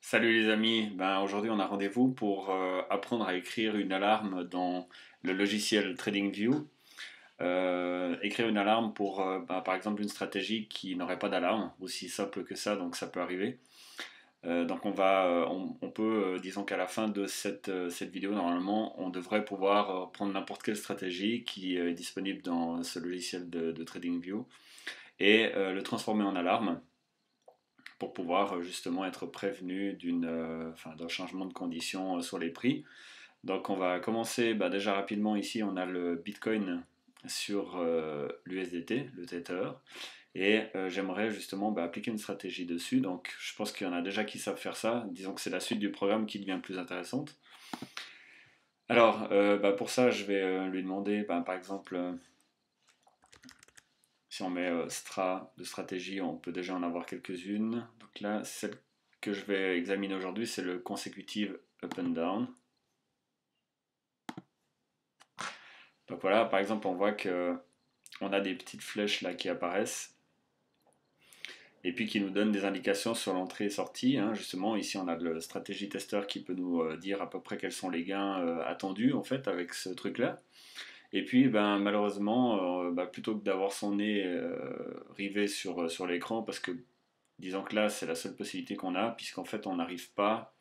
Salut les amis, aujourd'hui on a rendez-vous pour apprendre à écrire une alarme dans le logiciel TradingView. Écrire une alarme pour par exemple une stratégie qui n'aurait pas d'alarme, aussi simple que ça, donc ça peut arriver. On peut, disons qu'à la fin de cette vidéo, normalement, on devrait pouvoir prendre n'importe quelle stratégie qui est disponible dans ce logiciel de TradingView et le transformer en alarme pour pouvoir justement être prévenu d'un changement de conditions sur les prix. Donc on va commencer déjà rapidement ici, on a le Bitcoin sur l'USDT, le Tether, et j'aimerais justement appliquer une stratégie dessus. Donc je pense qu'il y en a déjà qui savent faire ça, disons que c'est la suite du programme qui devient plus intéressante. Alors pour ça je vais lui demander par exemple si on met de stratégie, on peut déjà en avoir quelques-unes. Donc là, celle que je vais examiner aujourd'hui, c'est le consécutive up and down. Donc voilà, par exemple, on voit que on a des petites flèches là qui apparaissent et puis qui nous donnent des indications sur l'entrée et sortie. Justement, ici, on a le stratégie tester qui peut nous dire à peu près quels sont les gains attendus en fait avec ce truc-là. Et puis, malheureusement, plutôt que d'avoir son nez rivé sur l'écran, parce que disons que là, c'est la seule possibilité qu'on a, puisqu'en fait, on n'arrive pas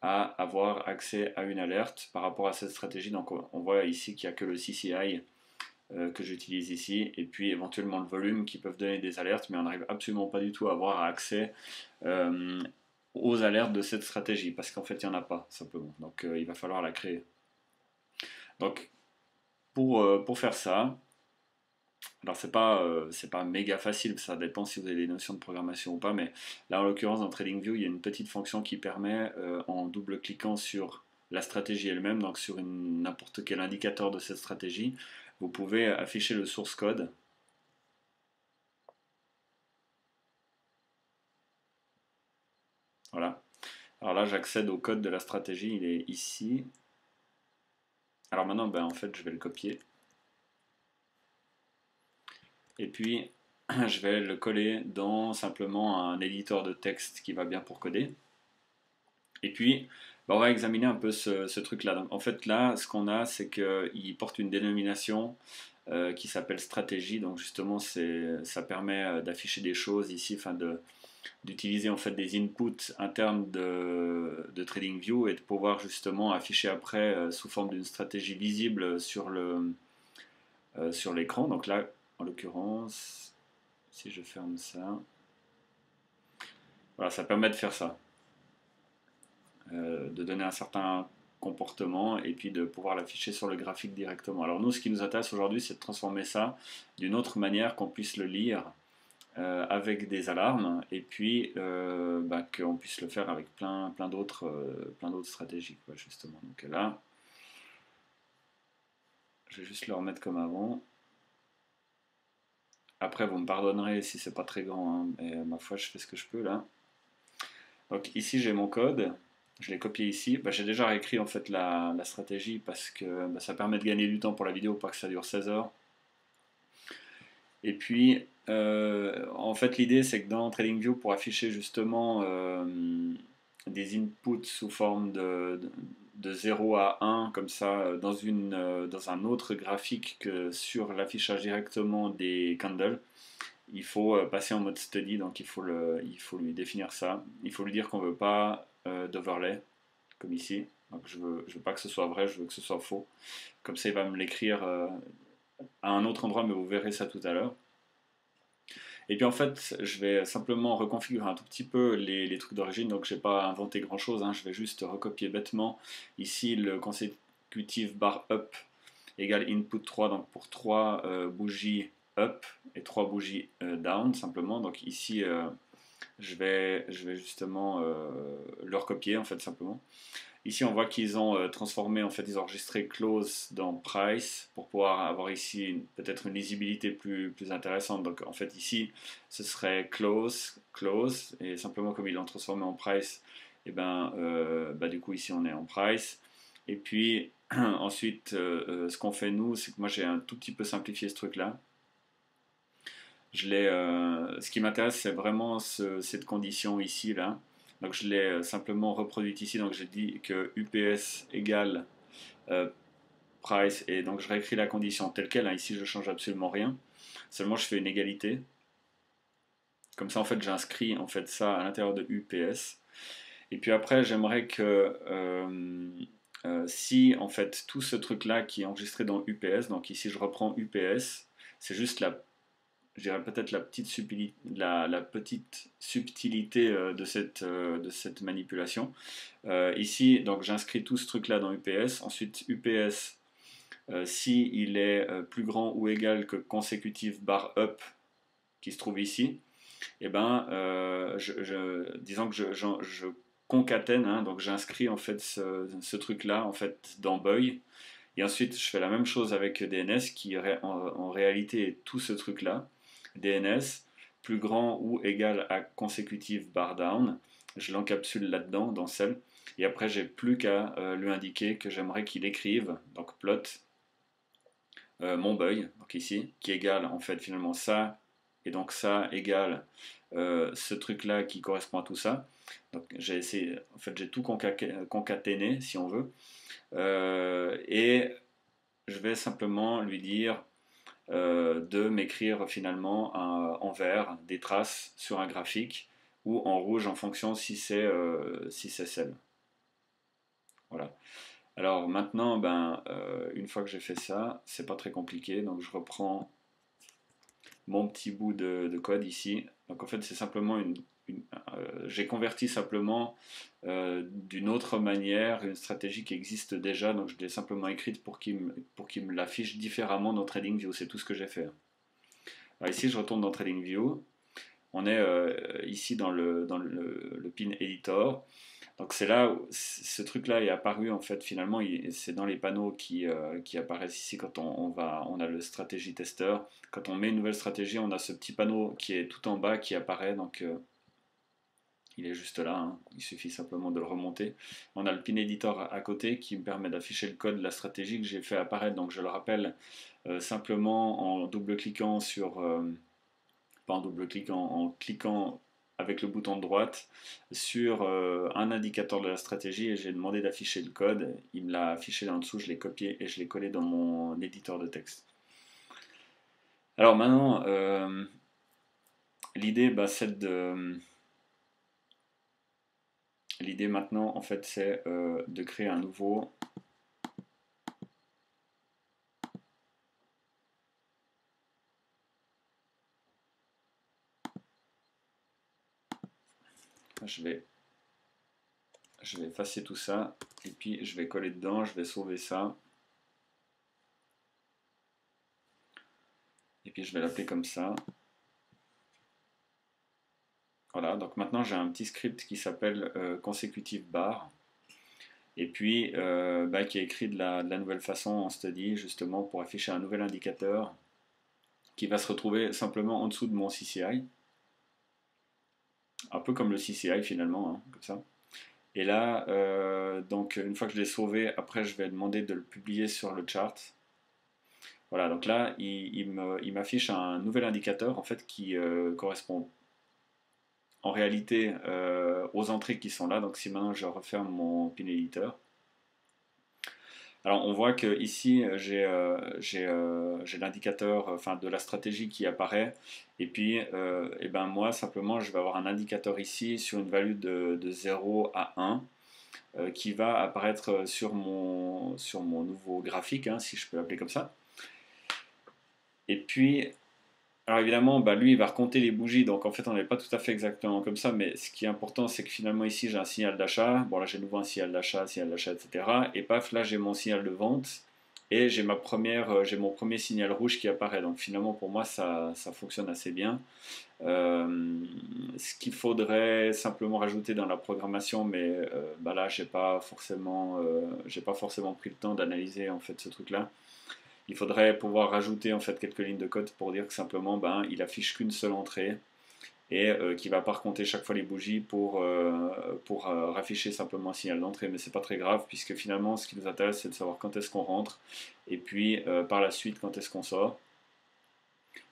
à avoir accès à une alerte par rapport à cette stratégie. Donc, on voit ici qu'il n'y a que le CCI que j'utilise ici, et puis éventuellement le volume qui peuvent donner des alertes, mais on n'arrive absolument pas du tout à avoir accès euh, aux alertes de cette stratégie, parce qu'en fait, il n'y en a pas, simplement. Donc, il va falloir la créer. Donc, pour faire ça, alors c'est pas méga facile, ça dépend si vous avez des notions de programmation ou pas, mais là en l'occurrence dans TradingView, il y a une petite fonction qui permet en double-cliquant sur la stratégie elle-même, donc sur n'importe quel indicateur de cette stratégie, vous pouvez afficher le source code. Voilà. Alors là j'accède au code de la stratégie, il est ici. Alors maintenant en fait je vais le copier. Et puis je vais le coller dans simplement un éditeur de texte qui va bien pour coder. Et puis, on va examiner un peu ce truc-là. En fait, là, ce qu'on a, c'est qu'il porte une dénomination qui s'appelle stratégie. Donc, justement, ça permet d'afficher des choses ici, d'utiliser en fait des inputs internes de TradingView et de pouvoir justement afficher après sous forme d'une stratégie visible sur l'écran. Donc là, en l'occurrence, si je ferme ça, voilà, ça permet de faire ça. De donner un certain comportement et puis de pouvoir l'afficher sur le graphique directement. Alors nous, ce qui nous intéresse aujourd'hui, c'est de transformer ça d'une autre manière qu'on puisse le lire avec des alarmes et puis qu'on puisse le faire avec plein d'autres stratégies, quoi, justement. Donc là, je vais juste le remettre comme avant. Après, vous me pardonnerez si c'est pas très grand, hein, mais ma foi, je fais ce que je peux là. Donc ici, j'ai mon code. Je l'ai copié ici. J'ai déjà réécrit en fait la stratégie parce que ça permet de gagner du temps pour la vidéo, pas que ça dure 16 heures. Et puis, en fait, l'idée c'est que dans TradingView, pour afficher justement des inputs sous forme de 0 à 1, comme ça, dans un autre graphique que sur l'affichage directement des candles, il faut passer en mode study, donc il faut lui définir ça. Il faut lui dire qu'on ne veut pas d'overlay, comme ici. Donc je veux pas que ce soit vrai, je veux que ce soit faux. Comme ça, il va me l'écrire à un autre endroit, mais vous verrez ça tout à l'heure. Et puis en fait, je vais simplement reconfigurer un tout petit peu les trucs d'origine, donc je n'ai pas inventé grand chose, hein. Je vais juste recopier bêtement ici le consecutive bar up égale input 3, donc pour 3 bougies up et 3 bougies down simplement. Donc ici, je vais justement le recopier en fait simplement. Ici, on voit qu'ils ont transformé, en fait, ils ont enregistré close dans price pour pouvoir avoir ici peut-être une lisibilité plus intéressante. Donc, en fait, ici, ce serait close, et simplement comme ils l'ont transformé en price, et du coup, ici, on est en price. Et puis, ensuite, ce qu'on fait nous, c'est que moi, j'ai un tout petit peu simplifié ce truc-là. Ce qui m'intéresse, c'est vraiment cette condition ici, là. Donc je l'ai simplement reproduite ici, donc j'ai dit que UPS égale price, et donc je réécris la condition telle quelle, hein. Ici je change absolument rien, seulement je fais une égalité. Comme ça en fait j'inscris en fait ça à l'intérieur de UPS. Et puis après j'aimerais que si en fait tout ce truc là qui est enregistré dans UPS, donc ici je reprends UPS, c'est juste je dirais peut-être la petite subtilité de cette manipulation. Ici, donc j'inscris tout ce truc-là dans UPS. Ensuite, UPS, si il est plus grand ou égal que consécutif bar up qui se trouve ici, et ben, disons que je concatène, hein, donc j'inscris en fait ce truc-là en fait dans Boy. Et ensuite, je fais la même chose avec DNS qui en réalité est tout ce truc-là. DNS, plus grand ou égal à consécutive bar down. Je l'encapsule là-dedans, dans celle. Et après, j'ai plus qu'à lui indiquer que j'aimerais qu'il écrive, donc plot, mon boy, donc ici, qui égale en fait finalement ça, et donc ça égale ce truc-là qui correspond à tout ça. Donc j'ai essayé, en fait j'ai tout concaténé si on veut. Et je vais simplement lui dire de m'écrire finalement en vert des traces sur un graphique ou en rouge en fonction si c'est celle. Voilà. Alors maintenant, une fois que j'ai fait ça, c'est pas très compliqué. Donc je reprends mon petit bout de code ici. Donc en fait, c'est simplement j'ai converti simplement d'une autre manière une stratégie qui existe déjà. Donc je l'ai simplement écrite pour qu'il me l'affiche différemment dans TradingView. C'est tout ce que j'ai fait. Alors ici, je retourne dans TradingView. On est ici dans le pin editor. Donc c'est là où ce truc-là est apparu en fait finalement, c'est dans les panneaux qui apparaissent ici quand on a le stratégie tester. Quand on met une nouvelle stratégie, on a ce petit panneau qui est tout en bas qui apparaît, donc il est juste là, hein. Il suffit simplement de le remonter. On a le pin editor à côté qui me permet d'afficher le code de la stratégie que j'ai fait apparaître, donc je le rappelle simplement en double-cliquant sur... pas en double-cliquant, en cliquant avec le bouton de droite sur un indicateur de la stratégie et j'ai demandé d'afficher le code. Il me l'a affiché là en dessous, je l'ai copié et je l'ai collé dans mon éditeur de texte. Alors maintenant, l'idée, c'est de... L'idée maintenant, en fait, c'est de créer un nouveau... Je vais effacer tout ça et puis je vais coller dedans, je vais sauver ça. Et puis je vais l'appeler comme ça. Voilà, donc maintenant j'ai un petit script qui s'appelle consecutive bar. Et puis qui est écrit de la nouvelle façon en study, justement pour afficher un nouvel indicateur qui va se retrouver simplement en dessous de mon CCI. Un peu comme le CCI finalement, hein, comme ça. Et là, donc une fois que je l'ai sauvé, après je vais demander de le publier sur le chart. Voilà, donc là, il m'affiche un nouvel indicateur en fait qui correspond en réalité aux entrées qui sont là. Donc si maintenant je referme mon pin editor, alors on voit que ici j'ai l'indicateur enfin, de la stratégie qui apparaît et puis et ben moi simplement je vais avoir un indicateur ici sur une value de 0 à 1 qui va apparaître sur mon nouveau graphique, hein, si je peux l'appeler comme ça. Et puis alors évidemment, lui, il va recompter les bougies, donc en fait, on n'est pas tout à fait exactement comme ça, mais ce qui est important, c'est que finalement, ici, j'ai un signal d'achat. Bon, là, j'ai de nouveau un signal d'achat, etc. Et paf, là, j'ai mon signal de vente, et j'ai mon premier signal rouge qui apparaît. Donc finalement, pour moi, ça fonctionne assez bien. Ce qu'il faudrait simplement rajouter dans la programmation, mais là, j'ai pas forcément pris le temps d'analyser en fait ce truc-là. Il faudrait pouvoir rajouter en fait quelques lignes de code pour dire que simplement il affiche qu'une seule entrée et qui va pas recompter chaque fois les bougies pour rafficher simplement un signal d'entrée, mais c'est pas très grave puisque finalement ce qui nous intéresse c'est de savoir quand est-ce qu'on rentre et puis par la suite quand est-ce qu'on sort.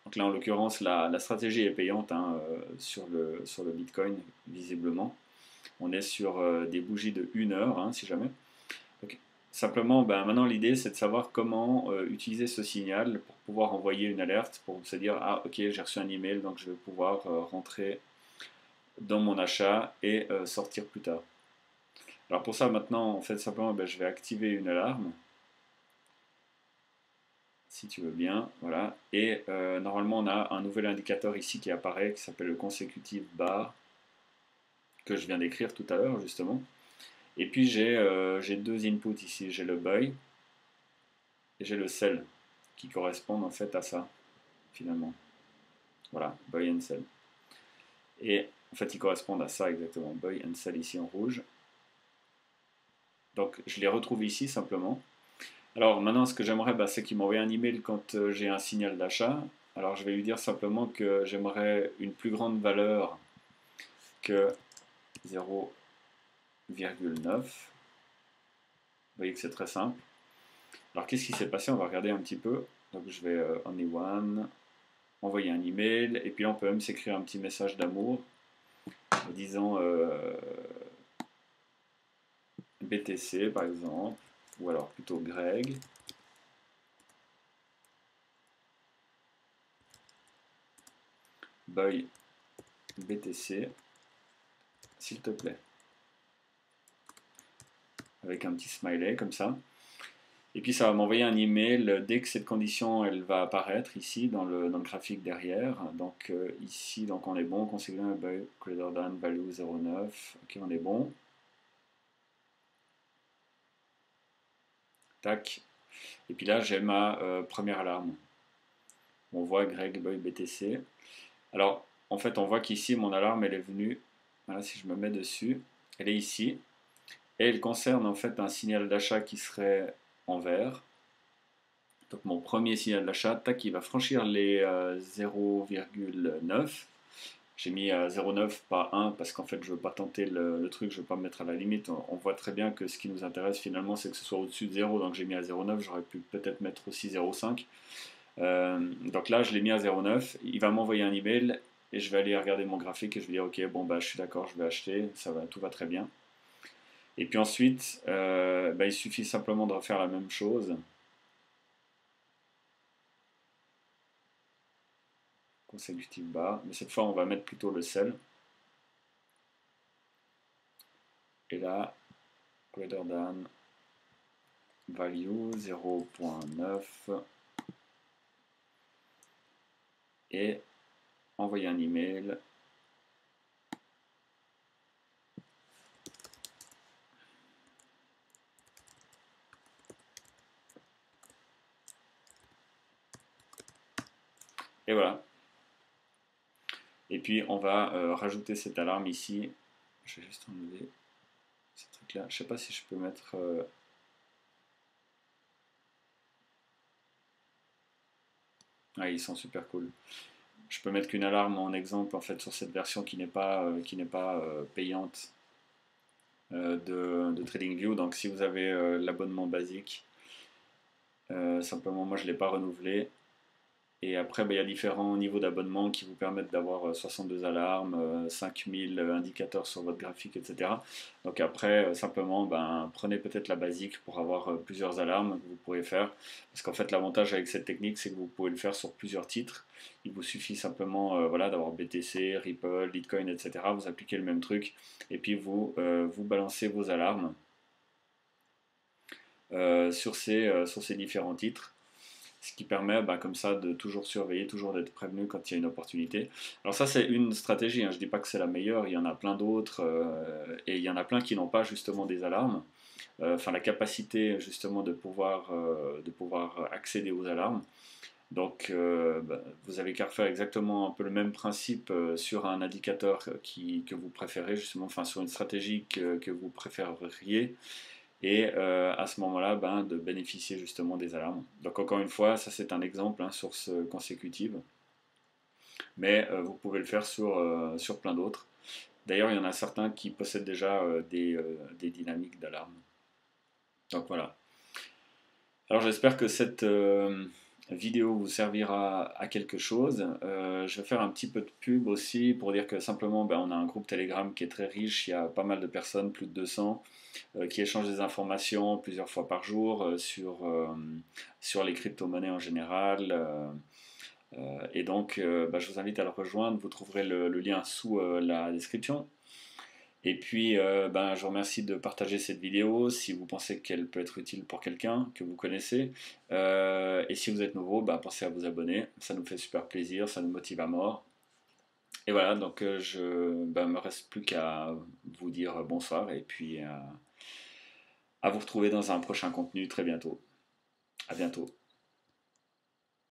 Donc là en l'occurrence la stratégie est payante, hein, sur le Bitcoin visiblement. On est sur des bougies de 1 heure, hein, si jamais. Donc, simplement, maintenant l'idée c'est de savoir comment utiliser ce signal pour pouvoir envoyer une alerte, pour se dire ah ok j'ai reçu un email donc je vais pouvoir rentrer dans mon achat et sortir plus tard. Alors pour ça maintenant en fait simplement je vais activer une alarme si tu veux bien, voilà, et normalement on a un nouvel indicateur ici qui apparaît qui s'appelle le consecutive bar que je viens d'écrire tout à l'heure justement. Et puis j'ai deux inputs ici, j'ai le buy et j'ai le sell qui correspondent en fait à ça finalement. Voilà, buy and sell. Et en fait ils correspondent à ça exactement, buy and sell ici en rouge. Donc je les retrouve ici simplement. Alors maintenant ce que j'aimerais c'est qu'il m'envoie un email quand j'ai un signal d'achat. Alors je vais lui dire simplement que j'aimerais une plus grande valeur que 0,9. Vous voyez que c'est très simple. Alors qu'est-ce qui s'est passé? On va regarder un petit peu. Donc je vais only one, envoyer un email, et puis on peut même s'écrire un petit message d'amour en disant BTC par exemple, ou alors plutôt Greg. Buy BTC, s'il te plaît. Avec un petit smiley comme ça. Et puis ça va m'envoyer un email dès que cette condition elle va apparaître ici dans le graphique derrière. Donc ici donc on est bon, considérant buy greater than value 0,9. Ok, on est bon. Tac. Et puis là j'ai ma première alarme. On voit Greg buy BTC. Alors en fait on voit qu'ici mon alarme elle est venue. Voilà, si je me mets dessus, elle est ici. Et elle concerne en fait un signal d'achat qui serait en vert. Donc mon premier signal d'achat, tac, il va franchir les 0,9. J'ai mis 0,9, pas 1, parce qu'en fait je ne veux pas tenter le truc, je ne veux pas me mettre à la limite. On voit très bien que ce qui nous intéresse finalement, c'est que ce soit au-dessus de 0, donc j'ai mis à 0,9, j'aurais pu peut-être mettre aussi 0,5. Donc là, je l'ai mis à 0,9, il va m'envoyer un email, et je vais aller regarder mon graphique, et je vais dire, ok, bon, je suis d'accord, je vais acheter, tout va très bien. Et puis ensuite, il suffit simplement de refaire la même chose. Consecutive bar, mais cette fois on va mettre plutôt le sell. Et là, greater than value 0,9 et envoyer un email. Et voilà. Et puis on va rajouter cette alarme ici. Je vais juste enlever ce truc là. Je sais pas si je peux mettre. Ah, ils sont super cool. Je peux mettre qu'une alarme en exemple en fait sur cette version qui n'est pas payante de TradingView. Donc si vous avez l'abonnement basique, simplement moi je ne l'ai pas renouvelé. Et après, il y a différents niveaux d'abonnement qui vous permettent d'avoir 62 alarmes, 5000 indicateurs sur votre graphique, etc. Donc après, simplement, prenez peut-être la basique pour avoir plusieurs alarmes que vous pourrez faire. Parce qu'en fait, l'avantage avec cette technique, c'est que vous pouvez le faire sur plusieurs titres. Il vous suffit simplement d'avoir BTC, Ripple, Bitcoin, etc. Vous appliquez le même truc et puis vous balancez vos alarmes sur ces différents titres. Ce qui permet comme ça de toujours surveiller, toujours d'être prévenu quand il y a une opportunité. Alors ça c'est une stratégie, je ne dis pas que c'est la meilleure, il y en a plein d'autres, et il y en a plein qui n'ont pas justement des alarmes, la capacité justement de pouvoir accéder aux alarmes. Donc vous avez qu'à refaire exactement un peu le même principe sur un indicateur que vous préférez, justement, sur une stratégie que vous préféreriez, et à ce moment-là de bénéficier justement des alarmes. Donc encore une fois, ça c'est un exemple, source consécutive, mais vous pouvez le faire sur plein d'autres. D'ailleurs, il y en a certains qui possèdent déjà des dynamiques d'alarme. Donc voilà. Alors j'espère que vidéo vous servira à quelque chose. Je vais faire un petit peu de pub aussi pour dire que simplement ben, on a un groupe Telegram qui est très riche, il y a pas mal de personnes, plus de 200, qui échangent des informations plusieurs fois par jour sur les crypto-monnaies en général. Et donc ben, je vous invite à le rejoindre, vous trouverez le lien sous la description. Et puis, ben, je vous remercie de partager cette vidéo si vous pensez qu'elle peut être utile pour quelqu'un que vous connaissez. Et si vous êtes nouveau, ben, pensez à vous abonner. Ça nous fait super plaisir, ça nous motive à mort. Et voilà, donc ben, me reste plus qu'à vous dire bonsoir et puis à vous retrouver dans un prochain contenu très bientôt. À bientôt.